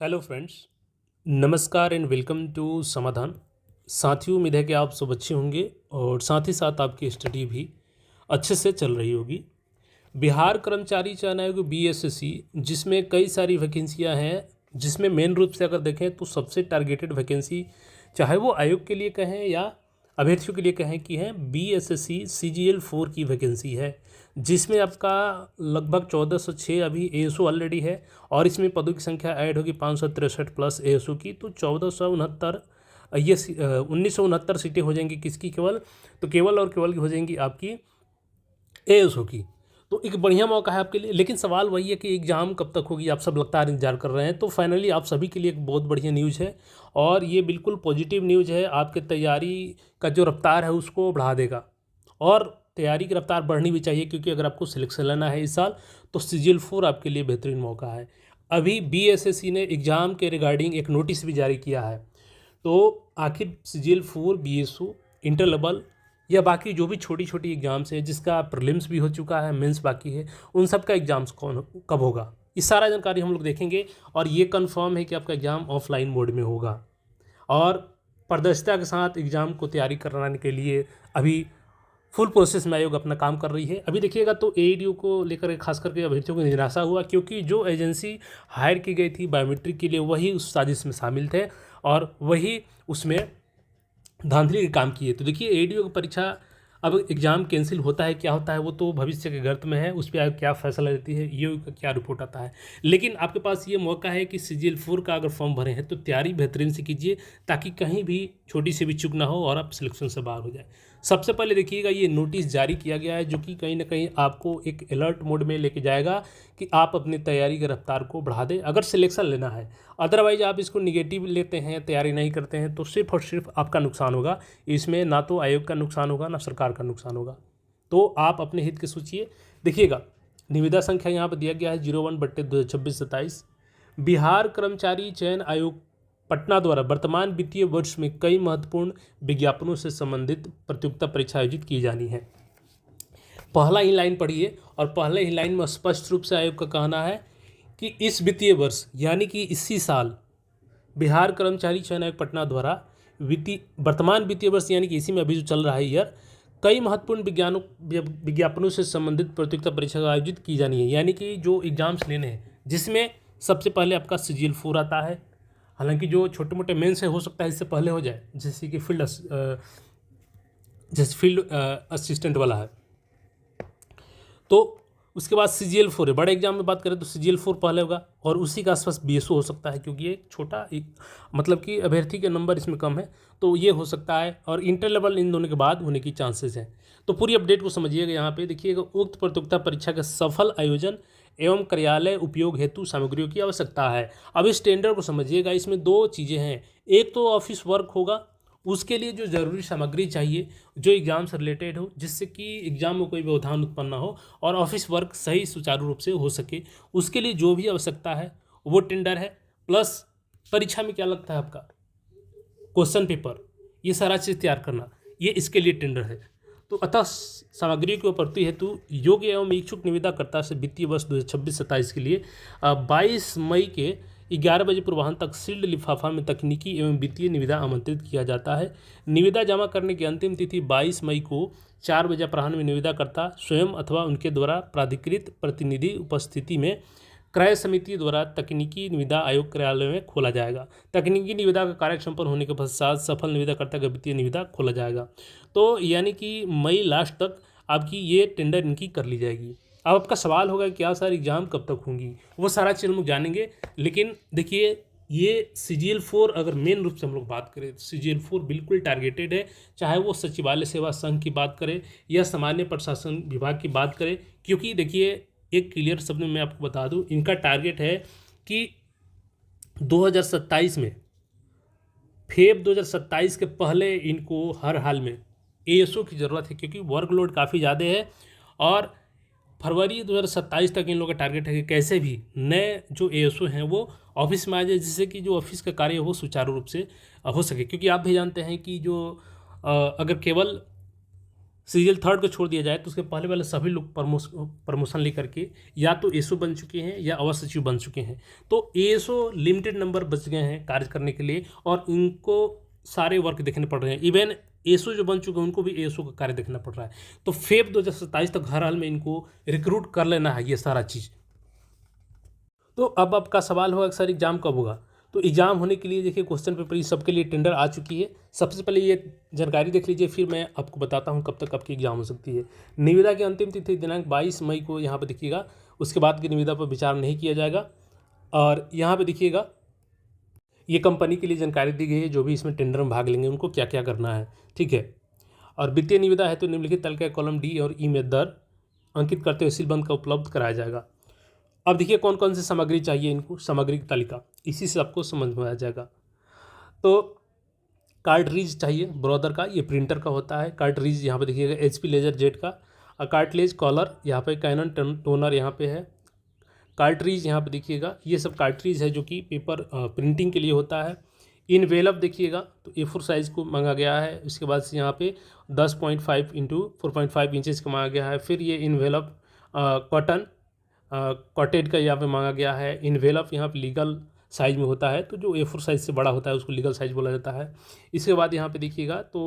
Hello friends, नमस्कार and welcome to समाधान। साथियों, उम्मीद है कि आप सब अच्छे होंगे और साथ ही साथ आपकी स्टडी भी अच्छे से चल रही होगी। बिहार कर्मचारी चयन आयोग बीएसएससी, जिसमें कई सारी वैकेंसियां हैं, जिसमें मेन रूप से अगर देखें तो सबसे टारगेटेड वैकेंसी, चाहे वो आयोग के लिए कहें या अभ्यर्थियों के लिए कहें, कि है बीएसएससी CGL 4 की वैकेंसी है, जिसमें आपका लगभग 1406 अभी एएसओ ऑलरेडी है और इसमें पदों की संख्या ऐड होगी 563 प्लस एएसओ की, तो 1469 ये 1969 सीटें हो जाएंगी। किसकी? केवल, तो केवल और केवल की हो जाएंगी आपकी एएसओ की। तो एक बढ़िया मौका है आपके लिए, लेकिन सवाल वही है कि एग्ज़ाम कब तक होगी, आप सब लगातार इंतजार कर रहे हैं। तो फाइनली आप सभी के लिए एक बहुत बढ़िया न्यूज़ है और ये बिल्कुल पॉजिटिव न्यूज़ है। आपके तैयारी का जो रफ्तार है उसको बढ़ा देगा और तैयारी की रफ्तार बढ़नी भी चाहिए, क्योंकि अगर आपको सिलेक्शन लेना है इस साल तो CGL 4 आपके लिए बेहतरीन मौका है। अभी बीएसएससी ने एग्ज़ाम के रिगार्डिंग एक नोटिस भी जारी किया है। तो आखिर CGL 4, बीएसओ, इंटर लेवल या बाकी जो भी छोटी छोटी एग्ज़ाम्स है, जिसका प्रीलिम्स भी हो चुका है, मेंस बाकी है, उन सब का एग्ज़ाम्स कब होगा, इस सारा जानकारी हम लोग देखेंगे। और ये कंफर्म है कि आपका एग्ज़ाम ऑफलाइन मोड में होगा और पारदर्शिता के साथ एग्ज़ाम को तैयारी कराने के लिए अभी फुल प्रोसेस में आयोग अपना काम कर रही है। अभी देखिएगा तो एडीओ को लेकर खास करके अभ्यर्थियों को निराशा हुआ, क्योंकि जो एजेंसी हायर की गई थी बायोमेट्रिक के लिए, वही उस साजिश में शामिल थे और वही उसमें धांधली के काम किए। तो देखिए, एडीओ की परीक्षा अब एग्ज़ाम कैंसिल होता है, क्या होता है, वो तो भविष्य के गर्त में है, उस पर आयोग क्या फैसला लेती है, ये का क्या रिपोर्ट आता है। लेकिन आपके पास ये मौका है कि CGL 4 का अगर फॉर्म भरे हैं तो तैयारी बेहतरीन से कीजिए, ताकि कहीं भी छोटी सी भी चूक ना हो और आप सिलेक्शन से बाहर हो जाए। सबसे पहले देखिएगा, ये नोटिस जारी किया गया है, जो कि कहीं ना कहीं आपको एक अलर्ट मोड में लेके जाएगा कि आप अपनी तैयारी की रफ्तार को बढ़ा दें अगर सिलेक्शन लेना है। अदरवाइज आप इसको निगेटिव लेते हैं, तैयारी नहीं करते हैं, तो सिर्फ और सिर्फ आपका नुकसान होगा। इसमें ना तो आयोग का नुकसान होगा, ना सरकार का नुकसान होगा। तो आप अपने हित के सोचिए। देखिएगा, निविदा संख्या यहाँ पर दिया गया है 01/2026-27। बिहार कर्मचारी चयन आयोग पटना द्वारा वर्तमान वित्तीय वर्ष में कई महत्वपूर्ण विज्ञापनों से संबंधित प्रतियोगिता परीक्षा आयोजित की जानी है। पहला ही लाइन पढ़िए और पहले ही लाइन में स्पष्ट रूप से आयोग का कहना है कि इस वित्तीय वर्ष यानी कि इसी साल बिहार कर्मचारी चयन आयोग पटना द्वारा वर्तमान वित्तीय वर्ष यानी कि इसी में अभी जो चल रहा है ईयर, कई महत्वपूर्ण विज्ञापनों से संबंधित प्रतियोगिता परीक्षा आयोजित की जानी है। यानी कि जो एग्जाम्स लेने हैं, जिसमें सबसे पहले आपका CGL 4 आता है। हालांकि जो छोटे मोटे मेंस है हो सकता है इससे पहले हो जाए, जैसे कि फील्ड असिस्टेंट वाला है। तो उसके बाद CGL 4 है। बड़े एग्जाम में बात करें तो CGL 4 पहले होगा और उसी का आसपास BSO हो सकता है, क्योंकि ये छोटा मतलब कि अभ्यर्थी के नंबर इसमें कम है, तो ये हो सकता है। और इंटर लेवल इन दोनों के बाद होने की चांसेस हैं। तो पूरी अपडेट को समझिएगा। यहाँ पे देखिएगा, उक्त प्रतियोगिता परीक्षा का सफल आयोजन एवं कार्यालय उपयोग हेतु सामग्रियों की आवश्यकता है। अब इस टेंडर को समझिएगा, इसमें दो चीज़ें हैं। एक तो ऑफिस वर्क होगा, उसके लिए जो ज़रूरी सामग्री चाहिए जो एग्ज़ाम से रिलेटेड हो, जिससे कि एग्ज़ाम में कोई व्यवधान उत्पन्न ना हो और ऑफिस वर्क सही सुचारू रूप से हो सके, उसके लिए जो भी आवश्यकता है वो टेंडर है। प्लस परीक्षा में क्या लगता है आपका क्वेश्चन पेपर, ये सारा चीज़ तैयार करना, ये इसके लिए टेंडर है। तो अतः सामग्री की आपूर्ति हेतु योग्य एवं इच्छुक निविदाकर्ता से वित्तीय वर्ष 2026-27 के लिए 22 मई के 11 बजे पूर्वाह्न तक सील्ड लिफाफा में तकनीकी एवं वित्तीय निविदा आमंत्रित किया जाता है। निविदा जमा करने की अंतिम तिथि 22 मई को 4 बजे अपराह्न में निविदाकर्ता स्वयं अथवा उनके द्वारा प्राधिकृत प्रतिनिधि उपस्थिति में क्रय समिति द्वारा तकनीकी निविदा आयोग कार्यालय में खोला जाएगा। तकनीकी निविदा का कार्य संपन्न होने के पश्चात सफल निविदाकर्ता का वित्तीय निविदा खोला जाएगा। तो यानी कि मई लास्ट तक आपकी ये टेंडर इनकी कर ली जाएगी। अब आपका सवाल होगा क्या सर एग्ज़ाम कब तक होंगी, वो सारा चीज़ हम लोग जानेंगे। लेकिन देखिए, ये CGL 4 अगर मेन रूप से हम लोग बात करें तो CGL 4 बिल्कुल टारगेटेड है, चाहे वो सचिवालय सेवा संघ की बात करें या सामान्य प्रशासन विभाग की बात करें। क्योंकि देखिए, एक क्लियर शब्द में मैं आपको बता दूं, इनका टारगेट है कि 2027 में, फेब 2027 के पहले इनको हर हाल में एएसओ की ज़रूरत है, क्योंकि वर्कलोड काफ़ी ज़्यादा है। और फरवरी 2027 तक इन लोगों का टारगेट है कि कैसे भी नए जो एएसओ हैं वो ऑफिस में आ जाए, जिससे कि जो ऑफिस का कार्य हो सुचारू रूप से हो सके। क्योंकि आप भी जानते हैं कि जो अगर केवल सीरियल थर्ड को छोड़ दिया जाए तो उसके पहले वाले सभी लोग प्रमोशन लेकर के या तो एसओ बन चुके हैं या अवर सचिव बन चुके हैं। तो एसओ लिमिटेड नंबर बच गए हैं कार्य करने के लिए और इनको सारे वर्क देखने पड़ रहे हैं। इवन एसओ जो बन चुके हैं उनको भी एसओ का कार्य देखना पड़ रहा है। तो फेब 2027 तक हर हाल में इनको रिक्रूट कर लेना है ये सारा चीज़। तो अब आपका सवाल होगा कि सर एग्ज़ाम कब होगा। तो एग्ज़ाम होने के लिए देखिए क्वेश्चन पेपर ये सबके लिए टेंडर आ चुकी है। सबसे पहले ये जानकारी देख लीजिए, फिर मैं आपको बताता हूँ कब तक आपकी एग्ज़ाम हो सकती है। निविदा की अंतिम तिथि दिनांक 22 मई को यहाँ पर देखिएगा। उसके बाद की निविदा पर विचार नहीं किया जाएगा। और यहाँ पर देखिएगा ये कंपनी के लिए जानकारी दी गई है, जो भी इसमें टेंडर में भाग लेंगे उनको क्या क्या करना है, ठीक है। और वित्तीय निविदा है तो निम्नलिखित तल के कॉलम डी और ई में दर अंकित करते हुए सीलबंद का उपलब्ध कराया जाएगा। अब देखिए कौन कौन सी सामग्री चाहिए इनको, सामग्री की तालिका इसी से आपको समझ में आ जाएगा। तो कार्टरीज चाहिए ब्रॉदर का, ये प्रिंटर का होता है। कार्टरीज यहाँ पे देखिएगा HP लेजर जेट का। कार्टलेज कॉलर यहाँ पे कैनन टोनर यहाँ पे है। कार्टरीज यहाँ पे देखिएगा ये सब कार्टरीज है जो कि पेपर प्रिंटिंग के लिए होता है। इनवेलप देखिएगा तो A4 साइज़ को मांगा गया है। उसके बाद से यहाँ पे 10.5 इंटू 4.5 इंचज़ का मांगा गया है। फिर ये इनवेलप कॉटेड का यहाँ पे मांगा गया है। इनवेलप यहाँ पे लीगल साइज़ में होता है, तो जो A4 साइज़ से बड़ा होता है उसको लीगल साइज़ बोला जाता है। इसके बाद यहाँ पे देखिएगा तो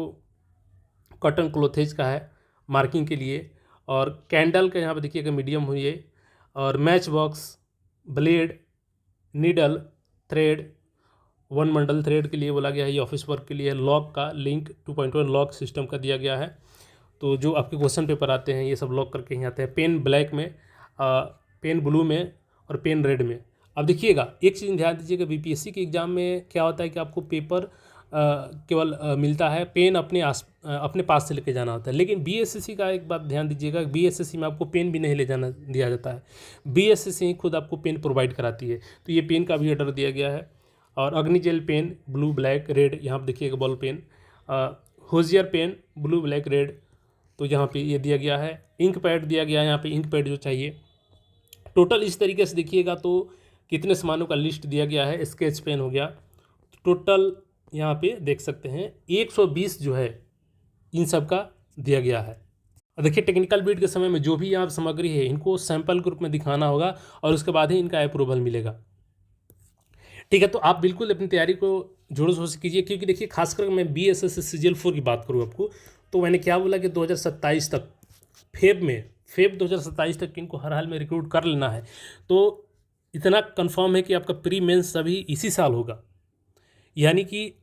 कॉटन क्लोथेज का है मार्किंग के लिए। और कैंडल का यहाँ पे देखिएगा मीडियम हुई है। और match box, blade, needle, thread, 1 मंडल थ्रेड के लिए बोला गया है। ये ऑफिस वर्क के लिए। लॉक का लिंक 2.1 लॉक सिस्टम का दिया गया है। तो जो आपके क्वेश्चन पेपर आते हैं ये सब लॉक करके ही आते हैं। पेन ब्लैक में, पेन ब्लू में और पेन रेड में। अब देखिएगा एक चीज़ ध्यान दीजिएगा, BPSC के एग्ज़ाम में क्या होता है कि आपको पेपर केवल मिलता है, पेन अपने पास से लेके जाना होता है। लेकिन BSSC का एक बात ध्यान दीजिएगा, BSSC में आपको पेन भी नहीं ले जाना दिया जाता है। BSSC ही खुद आपको पेन प्रोवाइड कराती है। तो ये पेन का भी ऑर्डर दिया गया है। और अग्निजेल पेन ब्लू ब्लैक रेड, यहाँ पर देखिएगा ball pen. Hauser pen blue black red, तो यहाँ पे ये दिया गया है। इंक पैड दिया गया है, यहाँ पे इंक पैड जो चाहिए। टोटल इस तरीके से देखिएगा तो कितने सामानों का लिस्ट दिया गया है। स्केच पेन हो गया, टोटल यहाँ पे देख सकते हैं 120 जो है इन सब का दिया गया है। और देखिए टेक्निकल बिड के समय में जो भी यहाँ सामग्री है इनको सैंपल ग्रुप में दिखाना होगा और उसके बाद ही इनका अप्रूवल मिलेगा, ठीक है। तो आप बिल्कुल अपनी तैयारी को जोरों शोर से कीजिए, क्योंकि देखिए खासकर मैं BSS CGL 4 की बात करूँ आपको, तो मैंने क्या बोला कि 2027 तक फेब 2027 तक इनको हर हाल में रिक्रूट कर लेना है। तो इतना कंफर्म है कि आपका प्री मेंस सभी इसी साल होगा। यानी कि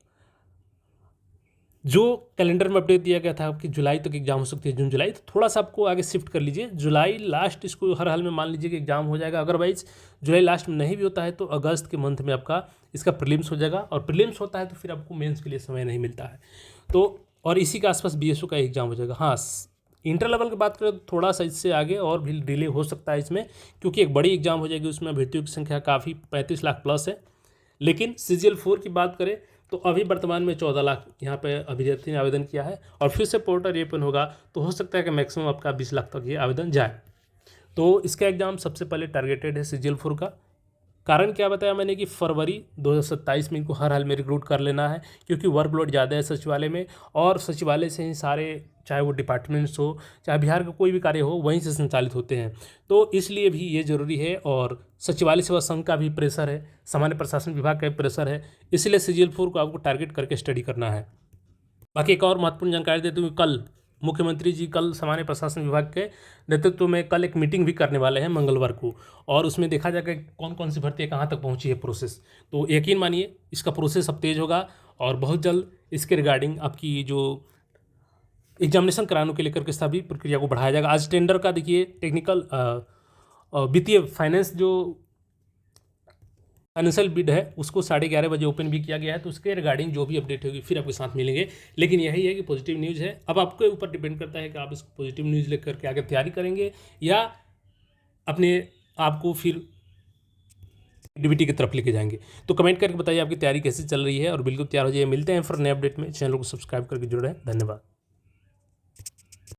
जो कैलेंडर में अपडेट दिया गया था कि जुलाई तक एग्जाम हो सकती है, जून जुलाई, तो थोड़ा सा आपको आगे शिफ्ट कर लीजिए। जुलाई लास्ट इसको हर हाल में मान लीजिए कि एग्जाम हो जाएगा। अदरवाइज जुलाई लास्ट में नहीं भी होता है तो अगस्त के मंथ में आपका इसका प्रीलिम्स हो जाएगा। और प्रीलिम्स होता है तो फिर आपको मेंस के लिए समय नहीं मिलता है। तो और इसी के आसपास BSO का एग्जाम हो जाएगा। हाँ, इंटर लेवल की बात करें तो थोड़ा सा इससे आगे और भी डिले हो सकता है इसमें, क्योंकि एक बड़ी एग्जाम हो जाएगी, उसमें अभ्यर्थियों की संख्या काफ़ी 35 लाख प्लस है। लेकिन CGL 4 की बात करें तो अभी वर्तमान में 14 लाख यहाँ पे अभ्यर्थी ने आवेदन किया है। और फिर से पोर्टल ओपन होगा तो हो सकता है कि मैक्सिमम आपका 20 लाख तक ये आवेदन जाए। तो इसका एग्ज़ाम सबसे पहले टारगेटेड है CGL 4 का। कारण क्या बताया मैंने कि फरवरी 2027 में इनको हर हाल में रिक्रूट कर लेना है, क्योंकि वर्कलोड ज़्यादा है सचिवालय में। और सचिवालय से ही सारे, चाहे वो डिपार्टमेंट्स हो चाहे बिहार का कोई भी कार्य हो, वहीं से संचालित होते हैं। तो इसलिए भी ये ज़रूरी है। और सचिवालय सेवा संघ का भी प्रेशर है, सामान्य प्रशासन विभाग का भी प्रेशर है, इसलिए CGL 4 को आपको टारगेट करके स्टडी करना है। बाकी एक और महत्वपूर्ण जानकारी देते हुए, कल मुख्यमंत्री जी कल सामान्य प्रशासन विभाग के नेतृत्व में कल एक मीटिंग भी करने वाले हैं मंगलवार को। और उसमें देखा जाएगा कौन कौन सी भर्तियाँ कहाँ तक पहुँची है प्रोसेस। तो यकीन मानिए इसका प्रोसेस अब तेज़ होगा और बहुत जल्द इसके रिगार्डिंग आपकी जो एग्जामिनेशन कराने के लेकर के सभी प्रक्रिया को बढ़ाया जाएगा। आज टेंडर का देखिए टेक्निकल वित्तीय फाइनेंस जो फाइनेंशियल बिड है उसको 11:30 बजे ओपन भी किया गया है। तो उसके रिगार्डिंग जो भी अपडेट होगी फिर आपके साथ मिलेंगे। लेकिन यही है कि पॉजिटिव न्यूज़ है। अब आपके ऊपर डिपेंड करता है कि आप इसको पॉजिटिव न्यूज़ लेकर के आगे तैयारी करेंगे या अपने आप को फिर डिविटी की तरफ लेके जाएंगे। तो कमेंट करके बताइए आपकी तैयारी कैसे चल रही है और बिल्कुल तैयार हो जाइए। मिलते हैं फिर नए अपडेट में। चैनल को सब्सक्राइब करके जुड़े रहें। धन्यवाद।